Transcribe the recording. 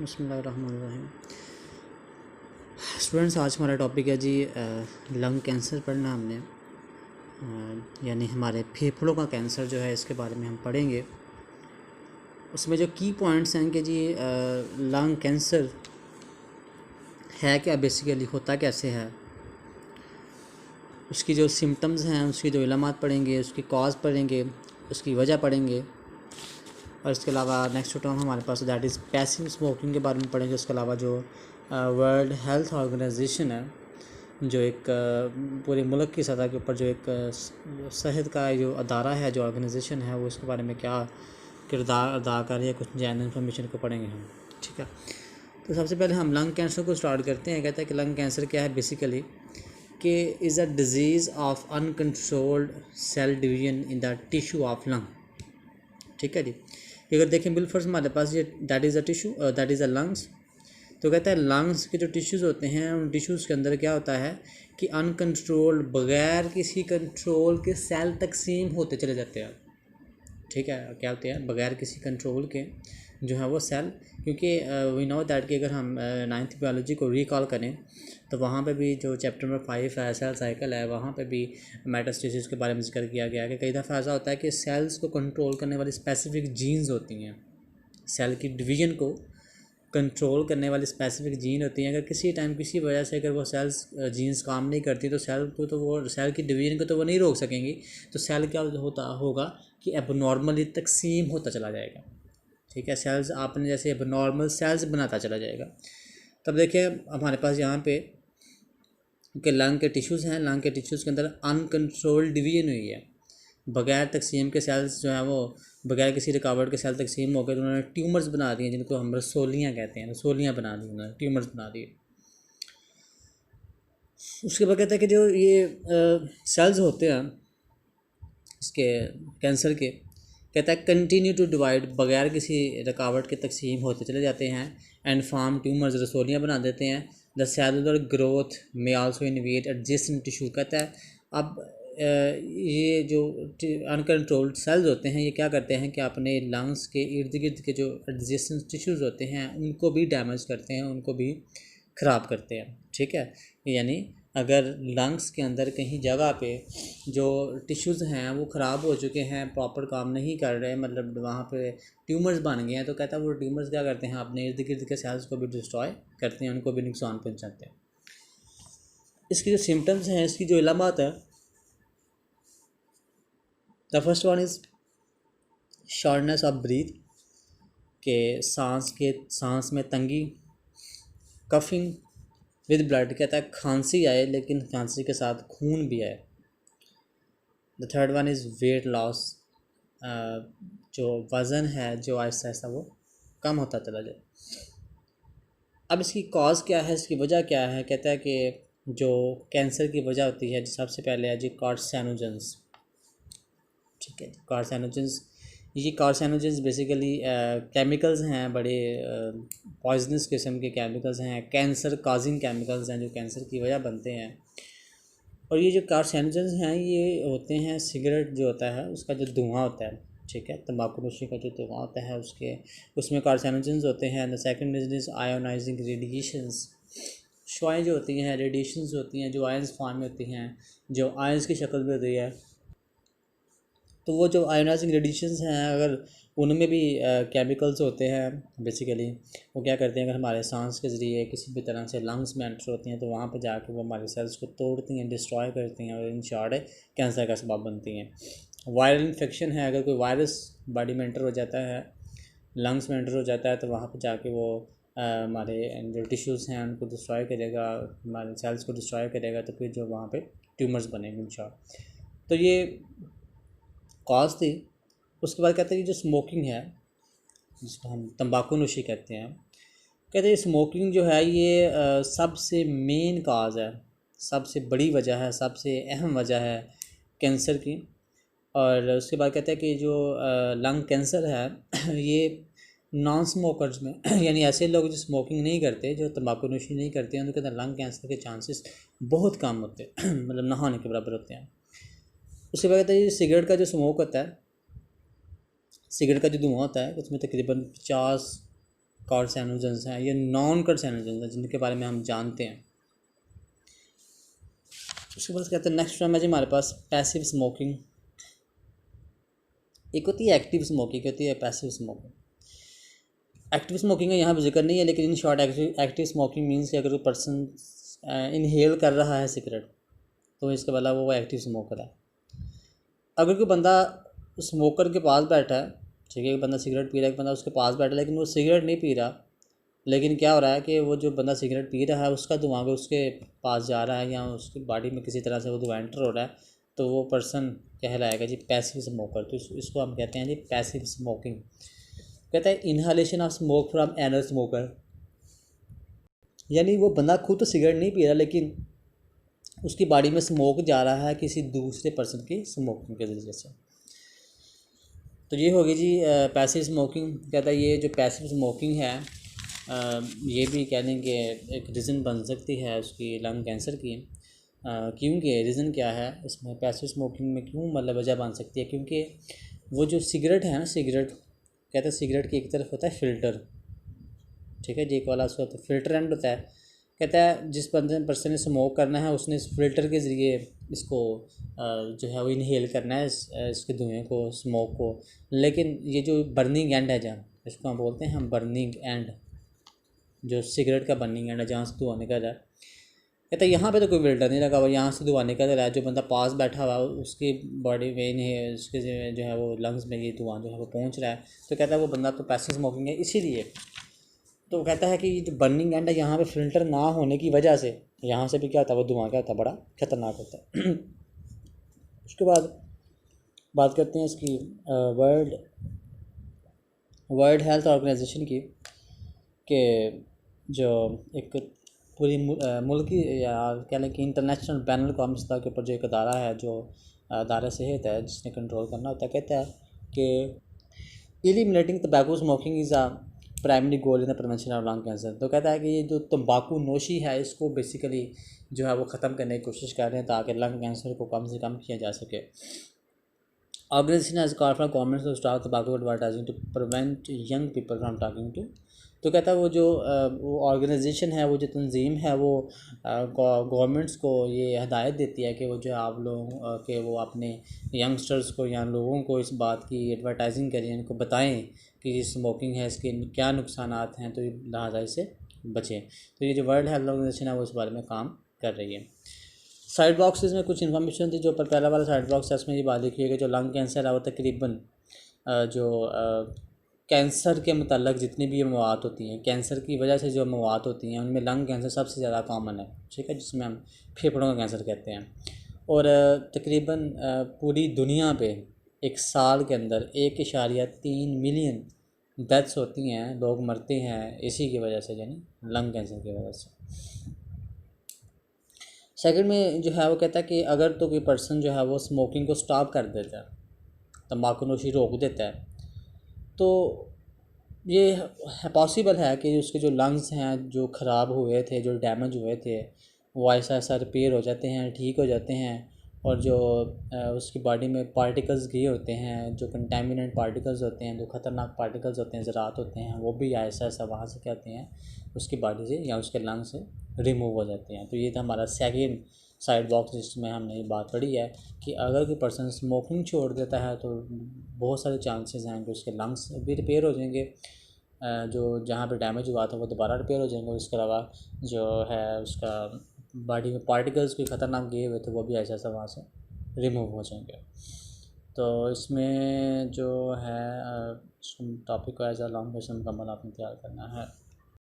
बिस्मिल्लाहिर्रहमानिर्रहीम। स्टूडेंट्स, आज हमारा टॉपिक है जी लंग कैंसर पढ़ना हमने, यानी हमारे फेफड़ों का कैंसर जो है इसके बारे में हम पढ़ेंगे। उसमें जो की पॉइंट्स हैं कि जी लंग कैंसर है क्या, बेसिकली होता कैसे है, उसकी जो सिम्टम्स हैं, उसकी जो इलामात पढ़ेंगे, उसकी कॉज पढ़ेंगे, उसकी वजह पढ़ेंगे। और इसके अलावा नेक्स्ट टर्म हमारे पास दैट इज़ पैसिव स्मोकिंग के बारे में पढ़ेंगे। उसके अलावा जो वर्ल्ड हेल्थ ऑर्गेनाइजेशन है, जो एक पूरे मुल्क की सतह के ऊपर जो एक सेहत का जो अदारा है, जो ऑर्गेनाइजेशन है, वो इसके बारे में क्या किरदार अदा कर रही है, कुछ जनरल इन्फॉर्मेशन को पढ़ेंगे हम। ठीक है, तो सबसे पहले हम लंग कैंसर को स्टार्ट करते हैं। कहते हैं कि लंग कैंसर क्या है बेसिकली, कि is a disease of uncontrolled cell division in the tissue of lung. ठीक है जी, अगर देखें बिलफर्स हमारे पास ये that is a tissue, that is a lungs. तो कहता है लंग्स के जो टिश्यूज़ होते हैं, उन टिश्यूज़ के अंदर क्या होता है कि अनकंट्रोल्ड, बग़ैर किसी कंट्रोल के सेल तकसीम होते चले जाते हैं। ठीक है, क्या होते हैं बग़ैर किसी कंट्रोल के जो है वो सेल, क्योंकि वी नो दैट कि अगर हम 9th बायोलॉजी को रिकॉल करें तो वहाँ पे भी जो चैप्टर नंबर 5 है, सेल साइकिल है, वहाँ पे भी मेटास्टेसिस के बारे में जिक्र किया गया है कि कई दफ़ा ऐसा होता है कि सेल्स को कंट्रोल करने वाली स्पेसिफिक जीन्स होती हैं, सेल की डिवीज़न को कंट्रोल करने वाली स्पेसिफिक जीन होती हैं। अगर किसी टाइम किसी वजह से अगर वो सेल्स जीन्स काम नहीं करती तो सेल को तो वो सेल की डिवीजन को तो वो नहीं रोक सकेंगी, तो सेल क्या होता होगा कि एबनॉर्मली तकसीम होता चला जाएगा। ठीक है, सेल्स आपने जैसे एबनॉर्मल सेल्स बनाता चला जाएगा। तब देखिए हमारे पास यहाँ पे कि लंग के टिश्यूज़ हैं, लंग के टिश्यूज़ के अंदर अनकंट्रोल्ड डिवीजन हुई है, बगैर तकसीम के सेल्स जो हैं वो बगैर किसी रुकावट के सेल तकसीम हो गए, तो उन्होंने ट्यूमर्स बना दिए, जिनको हम रसोलियाँ कहते हैं, रसोलियाँ बना दी उन्होंने, ट्यूमर्स बना दिए। उसके बाद कहता है कि जो ये सेल्स होते हैं इसके कैंसर के, कहता है कंटिन्यू टू डिवाइड, बगैर किसी रुकावट के तकसीम होते चले जाते हैं, एंड फॉर्म ट्यूमर्स, रसोलियाँ बना देते हैं। द सेलुलर ग्रोथ में आल्सो इनवेट एडजेसेंट टिश्यू। कहता है अब ये जो अनकंट्रोल्ड सेल्स होते हैं, ये क्या करते हैं कि अपने लंग्स के इर्द गिर्द के जो एडजेसेंट टिश्यूज़ होते हैं उनको भी डैमेज करते हैं, उनको भी ख़राब करते हैं। ठीक है, यानी अगर लंग्स के अंदर कहीं जगह पे जो टिश्यूज़ हैं वो ख़राब हो चुके हैं, प्रॉपर काम नहीं कर रहे, मतलब वहाँ पे ट्यूमर्स बन गए हैं, तो कहता है वो ट्यूमर्स क्या करते हैं, अपने इर्द गिर्द के सेल्स को भी डिस्ट्रॉय करते हैं, उनको भी नुकसान पहुँचाते हैं। इसकी जो सिम्टम्स हैं, इसकी जो इलामात है, the first one is shortness of breath, के सांस में तंगी, कफिंग विद ब्लड, कहता है खांसी आए लेकिन खांसी के साथ खून भी आए। The third one is weight loss, जो वज़न है जो आहिस्ता आहिस्ता वो कम होता चला जाए। अब इसकी कॉज क्या है, इसकी वजह क्या है, कहता है कि जो कैंसर की वजह होती है, सबसे पहले है जी कार्सिनोजेंस। ठीक है, कार्सिनोजेंस, ये कार्सिनोजेंस बेसिकली केमिकल्स हैं, बड़े पॉइजनस किस्म के केमिकल्स हैं, कैंसर काजिंग केमिकल्स हैं जो कैंसर की वजह बनते हैं। और ये जो कार्सिनोजेंस हैं ये होते हैं, सिगरेट जो होता है उसका जो धुआं होता है, ठीक है, तंबाकूनोशी का जो धुआं होता है उसमें कार्सिनोजेंस होते हैं। The second is ionising radiations, शुआएँ जो होती हैं, रेडिएशंस होती हैं जो आयंस फॉर्म में होती हैं, जो आयंस की शक्ल में होती है, तो वो जो आयोनाइजिंग रेडिएशंस हैं अगर उनमें भी केमिकल्स होते हैं बेसिकली, वो क्या करते हैं, अगर हमारे सांस के ज़रिए किसी भी तरह से लंग्स में एंटर होती हैं तो वहाँ पर जाके वो हमारे सेल्स को तोड़ती हैं, डिस्ट्रॉय करती हैं और इन शॉर्ट कैंसर का सबब बनती हैं। वायरल इन्फेक्शन है, अगर कोई वायरस बॉडी में एंटर हो जाता है, लंग्स में एंटर हो जाता है, तो वहाँ पर जाके वो हमारे जो टिश्यूज़ हैं उनको डिस्ट्रॉय करेगा, हमारे सेल्स को डिस्ट्रॉय करेगा, तो फिर जो वहाँ पर ट्यूमर्स बनेंगे इन शॉर्ट। तो ये कॉज थी। उसके बाद कहते हैं कि जो स्मोकिंग है, जिसको हम तंबाकू नोशी कहते हैं, कहते हैं स्मोकिंग जो है ये सबसे मेन काज है, सबसे बड़ी वजह है, सबसे अहम वजह है कैंसर की। और उसके बाद कहते हैं कि जो लंग कैंसर है ये नॉन स्मोकर्स में यानी ऐसे लोग जो स्मोकिंग नहीं करते, जो तंबाकू नोशी नहीं करते हैं, उनके अंदर लंग कैंसर के चांसेस बहुत कम होते हैं मतलब ना होने के बराबर होते हैं। उसके बाद कहते हैं सिगरेट का जो स्मोक होता है, सिगरेट का जो धुआं होता है उसमें तकरीबन 50 कार्सिनोजेंस हैं, ये नॉन कार्सिनोजेंस हैं जिनके बारे में हम जानते हैं। उसके बाद कहते हैं नेक्स्ट टाइम है जी हमारे पास पैसिव स्मोकिंग। एक होती है एक्टिव स्मोकिंग, एक होती है पैसिव स्मोकिंग। एक्टिव स्मोकिंग का यहाँ पर जिक्र नहीं है, लेकिन in short active smoking means कि अगर कोई पर्सन इनहेल कर रहा है सिगरेट तो इसके वाला वो एक्टिव स्मोकर है। अगर कोई बंदा स्मोकर के पास बैठा है, ठीक है, बंदा सिगरेट पी रहा है, बंदा उसके पास बैठा है लेकिन वो सिगरेट नहीं पी रहा, लेकिन क्या हो रहा है कि वो जो बंदा सिगरेट पी रहा है उसका धुआं अगर उसके पास जा रहा है या उसकी बॉडी में किसी तरह से वो धुआं एंटर हो रहा है तो वो पर्सन कहलाएगा जी पैसिव स्मोकर। तो इसको हम कहते हैं जी पैसिव स्मोकिंग। कहता है इनहालेशन ऑफ स्मोक फ्रॉम एनर स्मोकर, यानी वो बंदा खुद तो सिगरेट नहीं पी रहा लेकिन उसकी बॉडी में स्मोक जा रहा है किसी दूसरे पर्सन की स्मोकिंग के ज़रिए से। तो ये होगी जी पैसिव स्मोकिंग। कहता है ये जो पैसिव स्मोकिंग है ये भी कह लें कि एक रीज़न बन सकती है उसकी लंग कैंसर की। क्योंकि रीज़न क्या है इसमें पैसिव स्मोकिंग में क्यों मतलब वजह बन सकती है, क्योंकि वो जो सिगरेट है ना, सिगरेट कहते हैं सिगरेट की एक तरफ होता है फ़िल्टर, ठीक है जी, एक वाला उसका फ़िल्टर एंड होता है। कहता है जिस पर्सन ने स्मोक करना है उसने इस फिल्टर के ज़रिए इसको जो है वो इनहेल करना है इसके धुएँ को, स्मोक को। लेकिन ये जो बर्निंग एंड है जहाँ इसको हम बोलते हैं हम बर्निंग एंड, जो सिगरेट का बर्निंग एंड है जहाँ से धुआं निकल रहा है। कहता है यहाँ पे तो कोई फिल्टर नहीं लगा हुआ, यहाँ से धुआं निकल रहा है, जो बंदा पास बैठा हुआ उसकी बॉडी में इन्हें उसके जो है वो लंग्स में ये धुआं जो है वो पहुँच रहा है। तो कहता है वो बंदा तो पैसिव स्मोकिंग है इसीलिए। तो कहता है कि जो बर्निंग एंड है यहाँ पे फ़िल्टर ना होने की वजह से यहाँ से भी क्या होता है वो धुआं क्या होता है बड़ा ख़तरनाक होता है। उसके बाद बात करते हैं इसकी वर्ल्ड हेल्थ ऑर्गेनाइजेशन की, कि जो एक पूरी मुल्की या कह लें कि इंटरनेशनल बैनुल अक़वामी सतह के ऊपर जो एक अदारा है जो अदारा सेहत है जिसने कंट्रोल करना होता है, कहता है कि eliminating tobacco smoking is a primary goal in the prevention of lung cancer. तो कहता है कि ये जो तंबाकू नोशी है इसको बेसिकली जो है वो ख़त्म करने की कोशिश कर रहे हैं ताकि लंग कैंसर को कम से कम किया जा सके। Organisation has called for government to stop tobacco advertising to prevent young people from talking to. तो कहता है वो जो वो ऑर्गेनाइजेशन है, वो जो तंजीम है, वो गवर्नमेंट्स को ये हदायत देती है कि वो जो आप लोगों के वो अपने यंगस्टर्स को या लोगों को इस बात की एडवर्टाइजिंग करें, इनको बताएं कि ये स्मोकिंग है इसके क्या नुकसानात हैं, तो लिहाजा इससे बचें। तो ये जो वर्ल्ड हेल्थ ऑर्गेनाइजेशन है वो इस बारे में काम कर रही है। साइड बॉक्सेस में कुछ इन्फॉर्मेशन थी। जो पहला वाला साइड बॉक्स है उसमें ये बात लिखी है कि जो लंग कैंसर है वो तकरीबन जो कैंसर के मतलब जितनी भी मौत होती हैं, कैंसर की वजह से जो मौत होती हैं उनमें लंग कैंसर सबसे ज़्यादा कॉमन है, ठीक है, जिसमें हम फेफड़ों का कैंसर कहते हैं। और तकरीबन पूरी दुनिया पे एक साल के अंदर 1.3 मिलियन डेथ्स होती हैं, लोग मरते हैं इसी की वजह से, यानी लंग कैंसर की वजह से। सेकंड में जो है वो कहता है कि अगर तो कोई पर्सन जो है वो स्मोकिंग को स्टॉप कर देता है, तंबाकू नोशी रोक देता है, तो ये पॉसिबल है कि उसके जो लंग्स हैं जो ख़राब हुए थे, जो डैमेज हुए थे, वो ऐसा ऐसा रिपेयर हो जाते हैं, ठीक हो जाते हैं। और जो उसकी बॉडी में पार्टिकल्स गए होते हैं, जो कंटेमिनेंट पार्टिकल्स होते हैं, जो ख़तरनाक पार्टिकल्स होते हैं, ज़रात होते हैं, वो भी ऐसा ऐसा वहाँ से क्या होते हैं उसकी बॉडी से या उसके लंग से रिमूव हो जाते हैं। तो ये था हमारा सेकेंड साइड बॉक्स जिसमें हमने ये बात पढ़ी है कि अगर कोई पर्सन स्मोकिंग छोड़ देता है तो बहुत सारे चांसेस हैं कि उसके लंग्स भी रिपेयर हो जाएंगे, जो जहाँ पे डैमेज हुआ था वो दोबारा रिपेयर हो जाएंगे। उसके अलावा जो है उसका बॉडी में पार्टिकल्स कोई ख़तरनाक गए हुए थे वो भी ऐसा ऐसा वहाँ से रिमूव हो जाएंगे। तो इसमें जो है टॉपिक को एज अ लॉन्ग क्वेश्चन मुकम्मल आपने तैयार करना है।